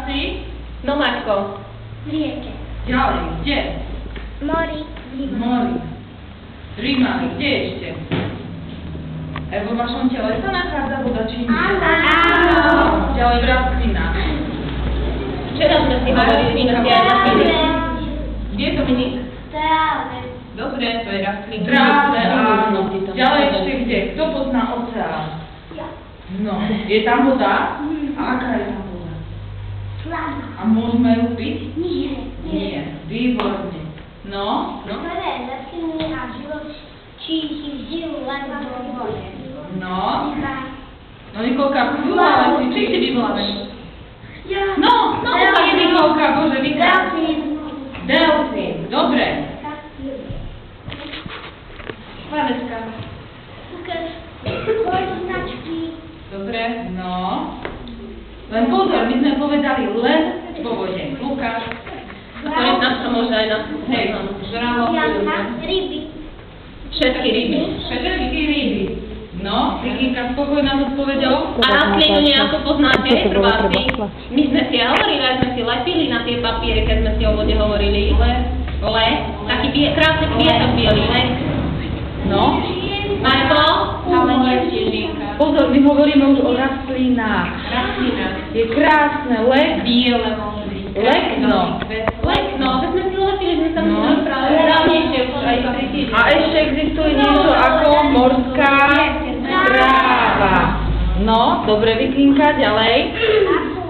asi? No Maťko. V rieke. Ďalej, kde? Mori. Mori. Rímani, kde ešte? Vo vašom tele sa nachádza voda, či nie? Áno. Ďalej v rastlinách. Včera sme si hovorili, že sme si aj napili. Kde je Dominik? Tráve. Dobre, to je rastlina. Tráve, áno. Ďalej ešte kde? Kto pozná oceán? Ja. No, je tam voda? A aká je tam voda? Slana. A môžeme ju piť? Nie. Nie. Výborne. No? Ktoré rastliny a živočíchy žijú len vo vode? No? No Nikolka, vyvolávaj si, či si vyvolávaj? Ja. No, ukáž Nikolka, bože, vykáž. Delfín. Delfín, dobre. Vanečka. Ukáž. Hojznačky. Dobre, no. Len pozor, my sme povedali len vo vode. Lukáš. Ktorý nás to môže aj na Hej, žralo. Jatka. Ryby. všetky ryby. Všetky ryby. No, Vikinka spokojná s odpoveďou. A rastlinu nejako poznáte, prváci? My sme si hovorili, aj sme si lepili na tie papiere, keď sme si o vode hovorili. Les. Taký krásny kvietok bielý, les. No. Marko? Ale nie vždyžinka. Pozor, my hovoríme už o rastlinách. Rastlina. Je krásne, les. Biele môže byť. Lekno. Lekno, keď sme si lepili, sme sa No. museli rozprávať. Dávnejšie už aj 3 týždne. A ešte existuje niečo ako morská tráva. No, dobre, Vikinka, ďalej. Akú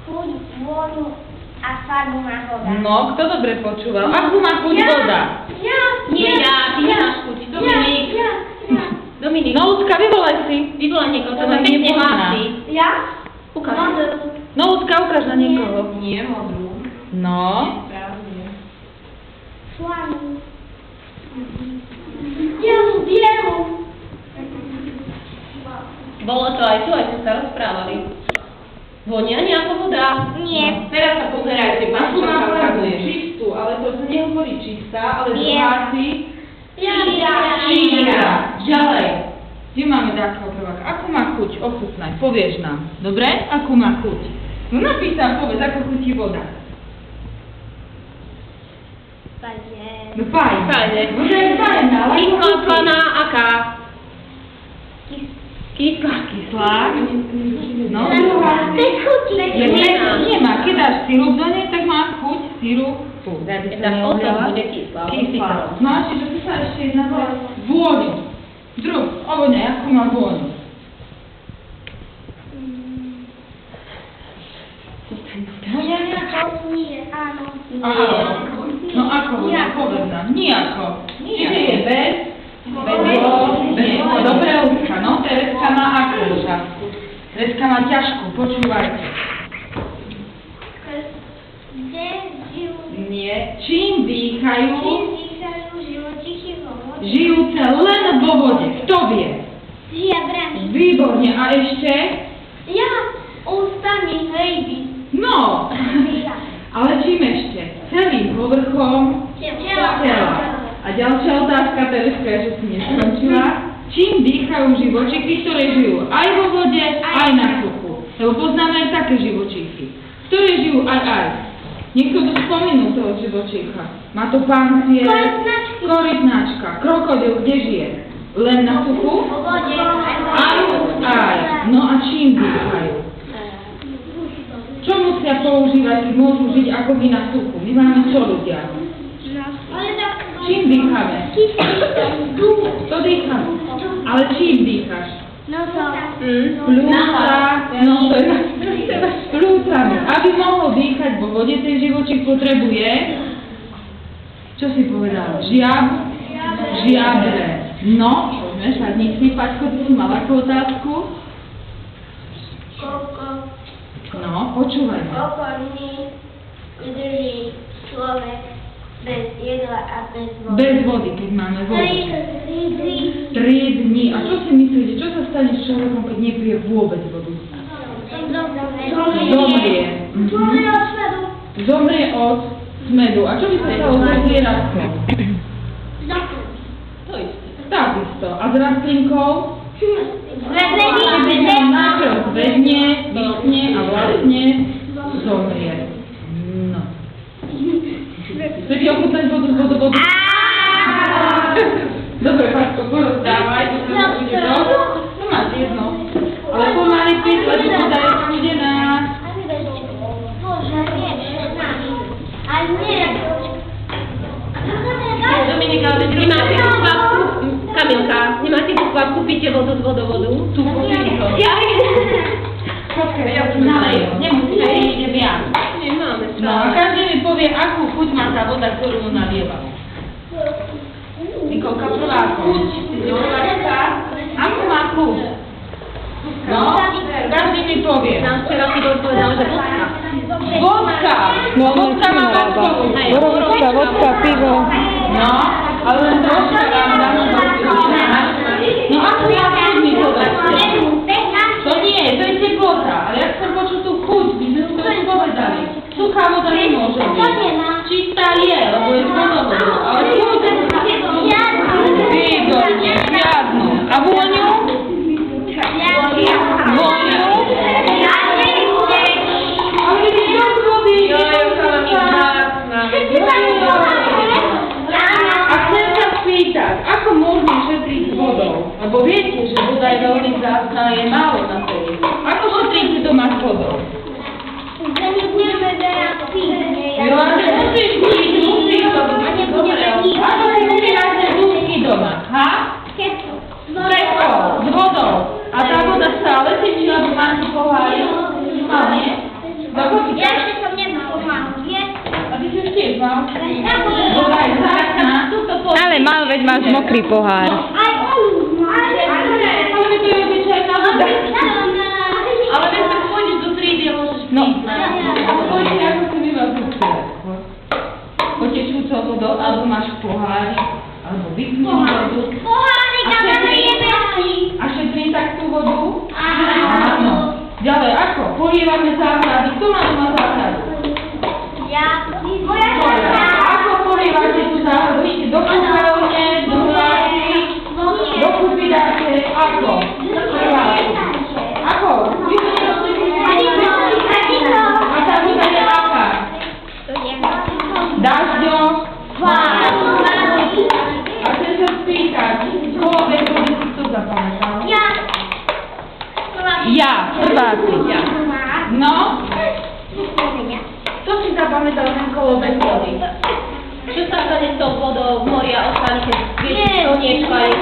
chuť, vôňu a farbu má voda? No, kto dobre počúval? Akú má chuť voda? Ja. Nie ja, ty nemáš chuť. Dominik. Dominik. No, Lucka, vyvolaj si. Vyvolaj niekoho, to To ma ma pekne nepozná. hlási. Ja? Ukáž. No, Lucka, ukáž na niekoho. Nie, modrú. No. Správne. Slanu. Bielu. Bolo to aj tu, aj sme sa rozprávali. Vonia nejaká voda? Nie. Teraz sa pozerajte, pán Akú má Čorka farbu? ukazuje. Čistú, ale to sa nehovorí čistá, ale Biela. zváci. Šíra. Šíra. Ďalej. Kde máme takého prváka? Akú má chuť? Ochutnaj, povieš nám. Dobre? Akú má chuť? No napíš sa a povedz, ako chutí voda. No fajn. Fajne. Voda je fajn, ale ako Kyslá, chutí? slaná, aká? Kyslá. Kyslá. No, Druhá. Bez chuti. nemá. Keď dáš sirup do nej, tak má chuť sirupu. Tak potom bude kyslá. Kyslá. No a čiže tu sa ešte jedna vôňu. Ovoňa, akú má vôňu? Voňa nejaká? Nie, áno. No ako voňa? Povedz nám. Nijako. Čiže je bez Dobre, Lucka, no, Tereska má akú otázku? Tereska má ťažkú, počúvajte. Kde žijú? Nie. Čím dýchajú živočichy vo vode? žijúce len vo vode? Kto vie? Žiabrami. Výborne. A ešte? Ja. Ústami ryby. No. Ale čím ešte? Celým povrchom tela. A ďalšia otázka, Tereska, že si neskončila. Čím dýchajú živočichy, ktoré žijú aj vo vode, aj na suchu? Lebo poznáme aj také živočichy, ktoré žijú aj. Niekto tu spomenul toho živočícha. Má to pancier, korytnačka, krokodil, kde žije? Len na suchu? Vo vode. Aj. No a čím dýchajú? Čo musia používať, keď môžu žiť ako my na suchu? My máme čo ľudia? Čím dýchame? To dýchame. Ale čím dýcháš? Plúcami. Aby mohol dýchať vo vode, ten živočík potrebuje, čo si povedal? Žiabre. No, poďme, šadníci, Paťko, ty si mal akú otázku? No, počúvaj. Koľko vydrží človek bez jedla a bez vody? Bez vody, keď máme vodu. 3 dní. A čo si myslíte, čo sa stane s človekom, keď nepije vôbec vodu? Zomrie. Zomrie od smedu. A čo by sa stalo so zvieratkom? To isté. Takisto. A s rastlinkou? Zvedne, vyschne a vlastne zohrie. No. Chcete ochutnať vodu z vodovodu? Dobre, Paťko, porozdávaj, to sa bude to. No máš jedno. Ale pomaly piť, lebo voda je studená. Dominika, nemáte tú kvapku? Kamilka, nemáte tú kvapku, píte vodu z vodovodu? Tu popíš to. Ja tu nalejem. Nemusíte, ide viac. Nemáme No a každý mi povie, akú chuť má tá voda, ktorú mu nalieva. Nikolka, prvá chuť. Ty si prváčka. Akú má chuť? No, každý mi povie. Nám včera Tibor povedal, že vodka. Vodka! No, Vodka má vodkovú. Borovička, vodka, pivo. No, ale len troška vám dám do skúšania. No akú má chuť mi povedzte? To nie, to je teplota, ale ja chcem počuť tú chuť, my sme si to už povedali. Suchá voda nemôže byť. Čistá je, lebo je z vodovodu, ale chuť... Výborne, žiadnu. A vôňu? Vôňu? Ale vidíš, dosť vody. A chcem sa spýtať, ako môžeme šetriť s vodou? Lebo viete, že voda je veľmi vzácna a je málo na tej. Ako šetríte doma s vodou? Joláte, musíš piť, musíš to byť dobre. Ako si umývate zúbky doma? Ha? Keso, s vodou. A tá voda stále tečí, lebo máte pohári? Mal, nie? Zakočíte? A ty si už tiež mal? Voda je vzácna. Ale mal, veď máš mokrý pohár. Ale mi to je obyčajná voda. Ale keď sa pôjdeš do triedy a môžeš piť. No, pôjdete, ako si myvá zúbky. Potečúcou vodou, alebo máš v pohári, alebo vypnú vodu. A šetrí tak tú vodu? Áno. Ďalej, ako? Polievame záhrady. Kto má doma záhradu? Ako polievate tú záhradu? Idete do kúpeľne, do hlasy, do kúpy dáte. Ako? Ako? A tá voda je aká? Dažďom? A chcem sa spýtať, koho vedy si to zapamätal? Ja, prváci. No? Čo si zapamätal ten kolobek vody? Čo sa stane s tou vodou v mori a ostane, keď vieš, slniečko a je